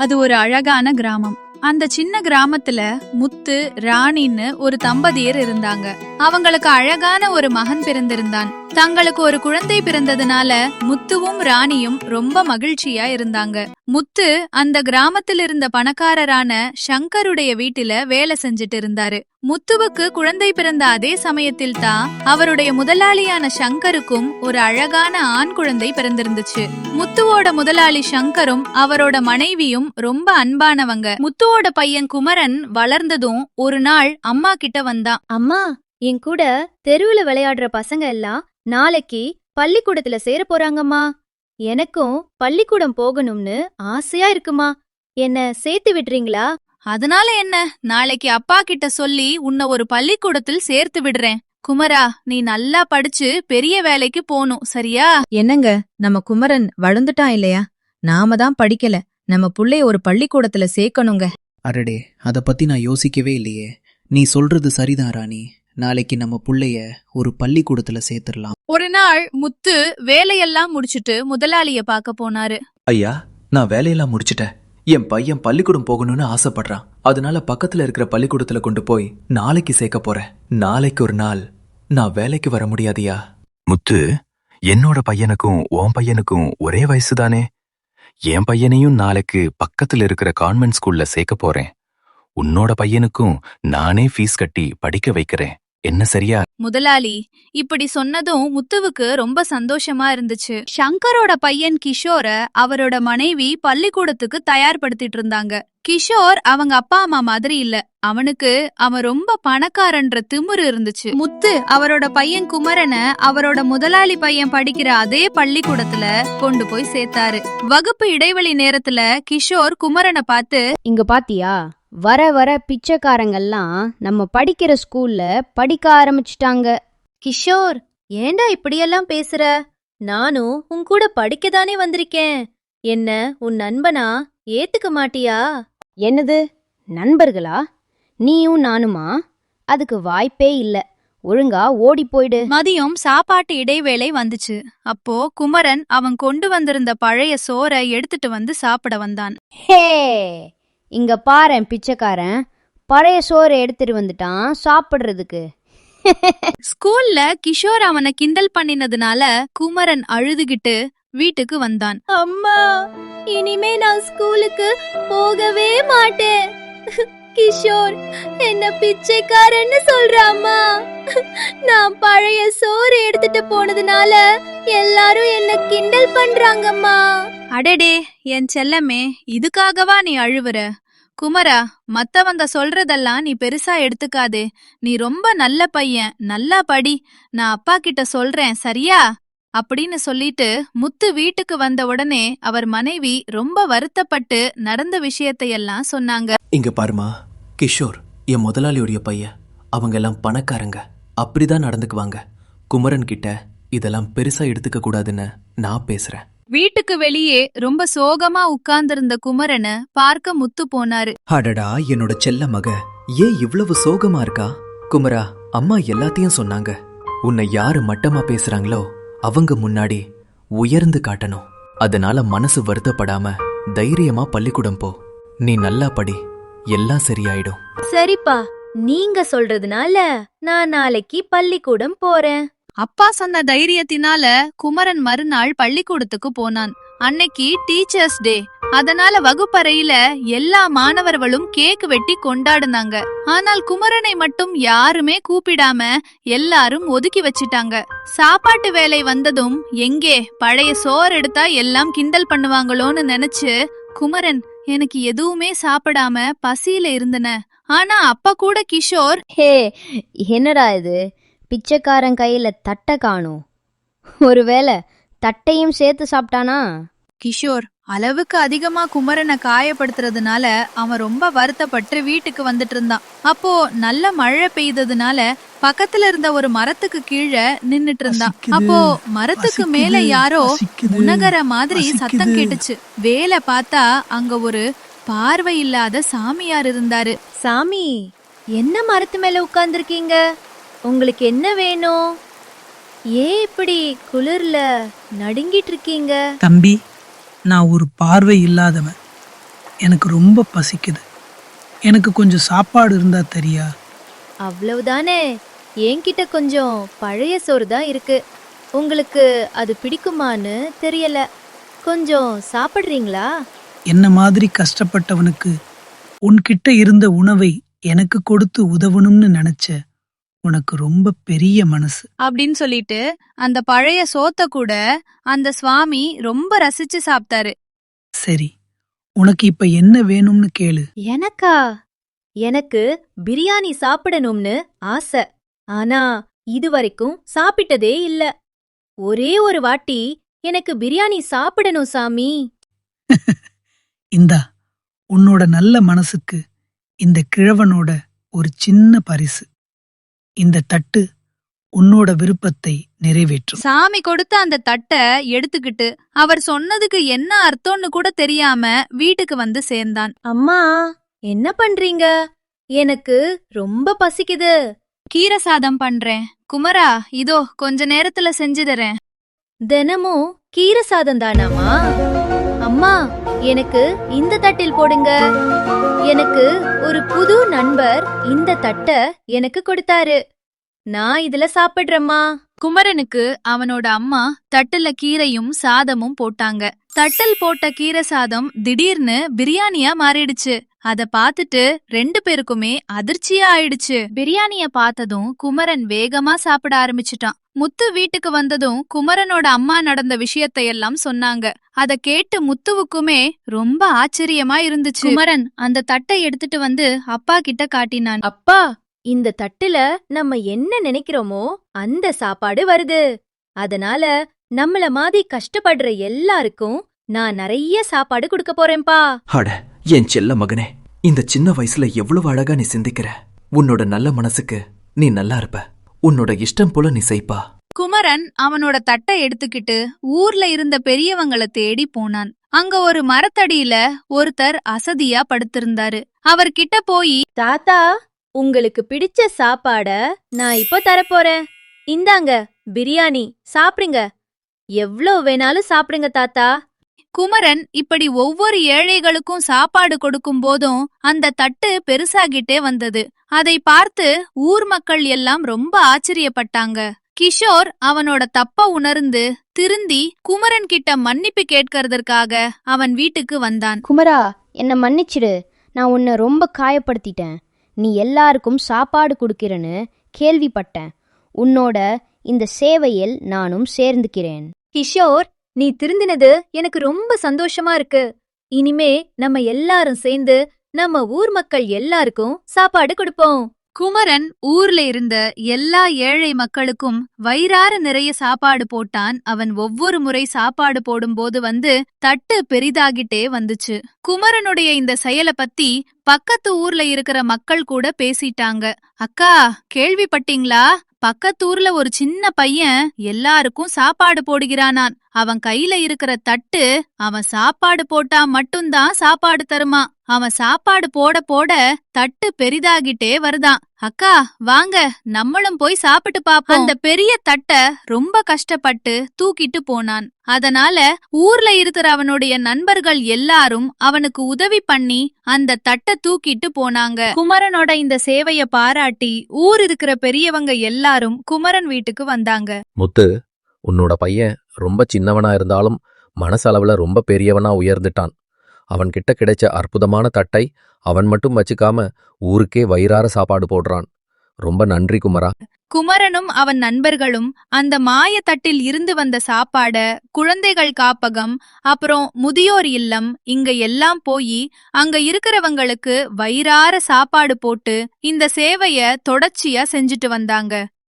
அது ஒரு அழகான கிராமம். அந்த சின்ன கிராமத்துல முத்து, ராணின்னு ஒரு தம்பதியர் இருந்தாங்க. அவங்களுக்கு அழகான ஒரு மகன் பிறந்திருந்தான். தங்களுக்கு ஒரு குழந்தை பிறந்ததுனால முத்துவும் ராணியும் ரொம்ப மகிழ்ச்சியா இருந்தாங்க. முத்து அந்த கிராமத்தில் இருந்த பணக்காரரான சங்கருடைய வீட்டுல வேலை செஞ்சுட்டு இருந்தாரு. முத்துவுக்கு குழந்தை பிறந்த அதே சமயத்தில் தான் அவருடைய முதலாளியான சங்கருக்கும் ஒரு அழகான ஆண் குழந்தை பிறந்திருந்துச்சு. முத்துவோட முதலாளி சங்கரும் அவரோட மனைவியும் ரொம்ப அன்பானவங்க. முத்துவோட பையன் குமரன் வளர்ந்ததும் ஒரு நாள் அம்மா கிட்ட வந்தான். அம்மா, என் கூட தெருவுல விளையாடுற பசங்க எல்லாம் நாளைக்கு பள்ளிக்கூடத்துல சேர போறாங்கம்மா. எனக்கும் பள்ளிக்கூடம் போகணும்னு ஆசையா இருக்குமா. என்ன சேர்த்து விடுறீங்களா? அதனால என்ன, நாளைக்கு அப்பா கிட்ட சொல்லி உன்னை ஒரு பள்ளிக்கூடத்தில் சேர்த்து விடுறேன். குமரா, நீ நல்லா படிச்சு பெரிய வேலைக்கு போணும், சரியா? என்னங்க, நம்ம குமரன் வளர்ந்துட்டான் இல்லையா? நாம தான் படிக்கல. நம்ம புள்ளைய ஒரு பள்ளிக்கூடத்துல சேர்க்கணுங்க. அடடே, அத பத்தி நான் யோசிக்கவே இல்லையே. நீ சொல்றது சரிதான் ராணி. நாளைக்கு நம்ம புள்ளைய ஒரு பள்ளிக்கூடத்துல சேர்த்துடலாம். ஒரு நாள் முத்து வேலையெல்லாம் முடிச்சிட்டு முதலாளிய பார்க்க போனாரு. ஐயா, நான் வேலையெல்லாம் முடிச்சிட்டேன். என் பையன் பள்ளிக்கூடம் போகணும்னு ஆசைப்படுறான். அதனால பக்கத்துல இருக்கிற பள்ளிக்கூடத்துல கொண்டு போய் நாளைக்கு சேர்க்க போறேன். நாளைக்கு ஒரு நாள் நான் வேலைக்கு வர முடியாதியா? முத்து, என்னோட பையனுக்கும் உன் பையனுக்கும் ஒரே வயசுதானே. என் பையனையும் நாளைக்கு பக்கத்துல இருக்கிற கான்வென்ட் ஸ்கூல்ல சேர்க்க போறேன். உன்னோட பையனுக்கும் நானே ஃபீஸ் கட்டி படிக்க வைக்கிறேன். என்ன சரியா? முதலாளி இப்படி சொன்னதும் முத்துவுக்கு ரொம்ப சந்தோஷமா இருந்துச்சு. சங்கரோட பையன் கிஷோர அவரோட மனைவி பள்ளிக்கூடத்துக்கு தயார்படுத்திட்டு இருந்தாங்க. கிஷோர் அவங்க அப்பா அம்மா மாதிரி இல்ல. அவனுக்கு அவன் ரொம்ப பணக்காரன்ற திமிரு இருந்துச்சு. முத்து அவரோட பையன் குமரனை அவரோட முதலாளி பையன் படிக்கிற அதே பள்ளிக்கூடத்துல கொண்டு போய் சேர்த்தாரு. வகுப்பு இடைவெளி நேரத்துல கிஷோர் குமரனை பார்த்து, இங்க பாத்தியா, வர வர பிச்சைக்காரங்கெல்லாம் நம்ம படிக்கிற ஸ்கூல்ல படிக்க ஆரம்பிச்சுட்டாங்க. கிஷோர், ஏண்டா இப்படியெல்லாம் பேசுற? நானும் உன் கூட படிக்கதானே வந்திருக்கேன். என்ன உன் நண்பனா ஏத்துக்க மாட்டியா? என்னது நண்பர்களா? நீயும் நானுமா? அதுக்கு வாய்ப்பே இல்ல. ஒழுங்கா ஓடி போயிடு. மதியம் சாப்பாட்டு இடைவேளை வந்துச்சு. அப்போ குமரன் அவன் கொண்டு வந்திருந்த பழைய சோறை எடுத்துட்டு வந்து சாப்பிட வந்தான். ஹே, இங்க பாரேன் பிச்சைக்காரன், பழைய சோறு எடுத்துட்டு வந்துட்டான் சாப்பிடுறதுக்கு. ஸ்கூல்ல கிஷோர் அவனை கிண்டல் பண்ணினதுனால குமரன் அழுதுகிட்டு வீட்டுக்கு வந்தான். அம்மா, இனிமே நான் ஸ்கூலுக்கு போகவே மாட்டேன். கிஷோர் என்ன பிச்சைக்காரன்னு சொல்றாமா. நான் பழைய சோறு எடுத்துட்டு போனதுனால எல்லாரும் என்ன கிண்டல் பண்றாங்கம்மா. அடடே என் செல்லமே, இதுக்காகவா நீ அழுவுற? குமரா, மத்தவங்க சொல்றதெல்லாம் நீ பெருசா எடுத்துக்காதே. நீ ரொம்ப நல்ல பையன், நல்லா படி. நான் அப்பா கிட்ட சொல்றேன், சரியா? அப்படின்னு சொல்லிட்டு முத்து வீட்டுக்கு வந்த உடனே அவர் மனைவி ரொம்ப வருத்தப்பட்டு நடந்த விஷயத்தையெல்லாம் சொன்னாங்க. இங்க பாருமா, கிஷோர் என் முதலாளியுடைய பையன். அவங்க எல்லாம் பணக்காரங்க, அப்படிதான் நடந்துக்குவாங்க. குமரன் கிட்ட இதெல்லாம் பெருசா எடுத்துக்க கூடாதுன்னு நான் பேசுறேன். வீட்டுக்கு வெளியே ரொம்ப சோகமா உட்கார்ந்திருந்த குமரனை பார்க்க முத்து போனாரு. அடடா, என்னோட செல்ல மக ஏன் இவ்வளவு சோகமா இருக்கா? குமரா, அம்மா எல்லாத்தையும் சொன்னாங்க. உன்னை யாரு மட்டமா பேசுறாங்களோ அவங்க முன்னாடி உயர்ந்து காட்டணும். அதனால மனசு வருத்தப்படாம தைரியமா பள்ளிக்கூடம் போ. நீ நல்லா படி, எல்லாம் சரியாயிடும். சரிப்பா, நீங்க சொல்றதுனால நான் நாளைக்கு பள்ளிக்கூடம் போறேன். அப்பா சொன்ன தைரியத்தினால குமரன் மறுநாள் பள்ளிக்கூடத்துக்கு போனான். அன்னைக்கு டீச்சர்ஸ் டே. அதனால வகுப்பறையில எல்லா மாணவர்களும் கேக் வெட்டி கொண்டாடுனாங்க. ஆனால் குமரனை மட்டும் யாருமே கூப்பிடாம எல்லாரும் ஒதுக்கி வச்சிட்டாங்க. சாப்பாட்டு வேலை வந்ததும் எங்கே பழைய சோறு எடுத்தா எல்லாம் கிண்டல் பண்ணுவாங்களோன்னு நினைச்சு குமரன், எனக்கு எதுவுமே சாப்பிடாம பசியில இருந்தன. ஆனா அப்ப கூட கிஷோர், ஹே, என்னடா இது, பிச்சைக்காரன் கையில தட்டை காணும். ஒருவேளை தட்டையும் சேர்த்து சாப்பிட்டானா? கிஷோர் அளவுக்கு அதிகமா குமரனை காயப்படுத்துறதுனால அவன் ரொம்ப வருத்தப்பட்டு வீட்டுக்கு வந்துட்டு இருந்தான். அப்போ நல்ல மழை பெய்ததுனால பக்கத்துல இருந்த ஒரு மரத்துக்கு கீழே நின்னுட்டு இருந்தான். அப்போ மரத்துக்கு மேல யாரோ முனகர மாதிரி சத்தம் கேட்டுச்சு. வேலை பார்த்தா அங்க ஒரு பார்வை இல்லாத சாமியார் இருந்தாரு. சாமி, என்ன மரத்து மேல உட்கார்ந்துருக்கீங்க? உங்களுக்கு என்ன வேணும்? ஏன் இப்படி குளிர்ல நடுங்கிட்டு இருக்கீங்க? தம்பி, நான் ஒரு பார்வை இல்லாதவன். எனக்கு ரொம்ப பசிக்குது. எனக்கு கொஞ்சம் சாப்பாடு இருந்தா தெரியா? அவ்வளவுதானே. என்கிட்ட கொஞ்சம் பழைய சோறு தான் இருக்கு. உங்களுக்கு அது பிடிக்குமான்னு தெரியல. கொஞ்சம் சாப்பிடுறீங்களா? என்ன மாதிரி கஷ்டப்பட்டவனுக்கு உன்கிட்ட இருந்த உணவை எனக்கு கொடுத்து உதவணும்னு நினைச்ச உனக்கு ரொம்ப பெரிய மனசு. அப்படின்னு சொல்லிட்டு அந்த பழைய சோத்த கூட அந்த சுவாமி ரொம்ப ரசிச்சு சாப்பிட்டாரு. சரி, உனக்கு இப்ப என்ன வேணும்னு கேளு. எனக்கா? எனக்கு பிரியாணி சாப்பிடணும்னு ஆசை. ஆனா இதுவரைக்கும் சாப்பிட்டதே இல்ல. ஒரே ஒரு வாட்டி எனக்கு பிரியாணி சாப்பிடணும் சாமி. இந்தா, உன்னோட நல்ல மனசுக்கு இந்த கிழவனோட ஒரு சின்ன பரிசு. இந்த தட்டு உன்னோட விருப்பத்தை நிறைவேற்றும். சாமி கொடுத்த அந்த தட்டை எடுத்துக்கிட்டு அவர் சொன்னதுக்கு என்ன அர்த்தம்னு கூட தெரியாம வீட்டுக்கு வந்து சேர்ந்தான். அம்மா, என்ன பண்றீங்க? எனக்கு ரொம்ப பசிக்குது. கீரை சாதம் பண்றேன். குமரா, இதோ கொஞ்ச நேரத்துல செஞ்சு தரேன். தினமும் கீரை சாதம் தானாமா? அம்மா, எனக்கு இந்த தட்டில் போடுங்க. எனக்கு ஒரு புது நண்பர் இந்த தட்டை எனக்கு கொடுத்தாரு. நான் இதுல சாப்பிடுறேம்மா. குமரனுக்கு அவனோட அம்மா தட்டுல கீரையும் சாதமும் போட்டாங்க. தட்டில் போட்ட கீரை சாதம் திடீர்னு பிரியாணியா மாறிடுச்சு. அத பாத்துட்டு 2 பேருக்குமே அதிர்ச்சியா ஆயிடுச்சு. பிரியாணிய பார்த்ததும் குமரன் வேகமா சாப்பிட ஆரம்பிச்சுட்டான். முத்து வீட்டுக்கு வந்ததும் குமரனோட அம்மா நடந்த விஷயத்தையெல்லாம் சொன்னாங்க. அத கேட்டு முத்துவுக்குமே ரொம்ப ஆச்சரியமா இருந்துச்சு. குமரன் அந்த தட்டை எடுத்துட்டு வந்து அப்பா கிட்ட காட்டினான். அப்பா, இந்த தட்டுல நம்ம என்ன நினைக்கிறோமோ அந்த சாப்பாடு வருது. அதனால நம்மள மாதிரி கஷ்டப்படுற எல்லாருக்கும் நான் நிறைய சாப்பாடு கொடுக்க போறேன்பா. அட என் செல்ல மகனே, இந்த சின்ன வயசுல எவ்வளவு அழகா நீ சிந்திக்கிற. உன்னோட நல்ல மனசுக்கு நீ நல்லா இருப்ப. உன்னோட இஷ்டம் போல நீ செய்ப்பா. குமரன் அவனோட தட்டை எடுத்துக்கிட்டு ஊர்ல இருந்த பெரியவங்கள தேடி போனான். அங்க ஒரு மரத்தடியில ஒருத்தர் அசதியா படுத்திருந்தாரு. அவர்கிட்ட போய், தாத்தா, உங்களுக்கு பிடிச்ச சாப்பாட நான் இப்போ தரப்போறேன். இந்தாங்க பிரியாணி, சாப்பிடுங்க. எவ்ளோ வேணாலும் சாப்பிடுங்க தாத்தா. குமரன் இப்படி ஒவ்வொரு ஏழைகளுக்கும் சாப்பாடு கொடுக்கும் போதும் அந்த தட்டு பெருசாகிட்டே வந்தது. அதை பார்த்து ஊர் மக்கள் எல்லாம் ரொம்ப ஆச்சரியப்பட்டாங்க. கிஷோர் அவனோட தப்ப உணர்ந்து திருந்தி குமரன் கிட்ட மன்னிப்பு கேட்கறதற்காக அவன் வீட்டுக்கு வந்தான். குமரா, என்ன மன்னிச்சிடு. நான் உன்னை ரொம்ப காயப்படுத்திட்டேன். நீ எல்லாருக்கும் சாப்பாடு கொடுக்கிறேன்னு கேள்விப்பட்டேன். உன்னோட இந்த சேவையில் நானும் சேர்ந்துக்கிறேன். கிஷோர், நீ திருந்தினது எனக்கு ரொம்ப சந்தோஷமா இருக்கு. இனிமே நம்ம எல்லாரும் சேர்ந்து நம்ம ஊர் மக்கள் எல்லாருக்கும் சாப்பாடு கொடுப்போம். குமரன் ஊர்ல இருந்த எல்லா ஏழை மக்களுக்கும் வயிறார நிறைய சாப்பாடு போட்டான். அவன் ஒவ்வொரு முறை சாப்பாடு போடும்போது வந்து தட்டு பெரிதாகிட்டே வந்துச்சு. குமரனுடைய இந்த செயலை பத்தி பக்கத்து ஊர்ல இருக்கிற மக்கள் கூட பேசிட்டாங்க. அக்கா, கேள்விப்பட்டீங்களா? பக்கத்தூர்ல ஒரு சின்ன பையன் எல்லாருக்கும் சாப்பாடு போடுகிறானான். அவன் கையில இருக்கிற தட்டு அவன் சாப்பாடு போட்டா மட்டும்தான் சாப்பாடு தருமா. அவன் சாப்பாடு போட போட தட்டு பெரிதாகிட்டே வருதான். அக்கா, வாங்க நம்மளும் போய் சாப்பிட்டு பாப்போம். அந்த பெரிய தட்ட ரொம்ப கஷ்டப்பட்டு தூக்கிட்டு போனான். அதனால ஊர்ல இருக்கிற அவனுடைய நண்பர்கள் எல்லாரும் அவனுக்கு உதவி பண்ணி அந்த தட்டை தூக்கிட்டு போனாங்க. குமரனோட இந்த சேவைய பாராட்டி ஊர் இருக்கிற பெரியவங்க எல்லாரும் குமரன் வீட்டுக்கு வந்தாங்க. முத்து, உன்னோட பையன் ரொம்ப சின்னவனா இருந்தாலும் மனசளவுல ரொம்ப பெரியவனா உயர்ந்துட்டான். அவன்கிட்ட கிடைச்ச அற்புதமான தட்டை அவன் மட்டும் வச்சுக்காம ஊருக்கே வயிறார சாப்பாடு போடுறான். ரொம்ப நன்றி குமரா. குமரனும் அவன் நண்பர்களும் அந்த மாய தட்டில் இருந்து வந்த சாப்பாட குழந்தைகள் காப்பகம், அப்புறம் முதியோர் இல்லம், இங்க எல்லாம் போய் அங்க இருக்கிறவங்களுக்கு வயிறார சாப்பாடு போட்டு இந்த சேவைய தொடர்ச்சியா செஞ்சுட்டு வந்தாங்க.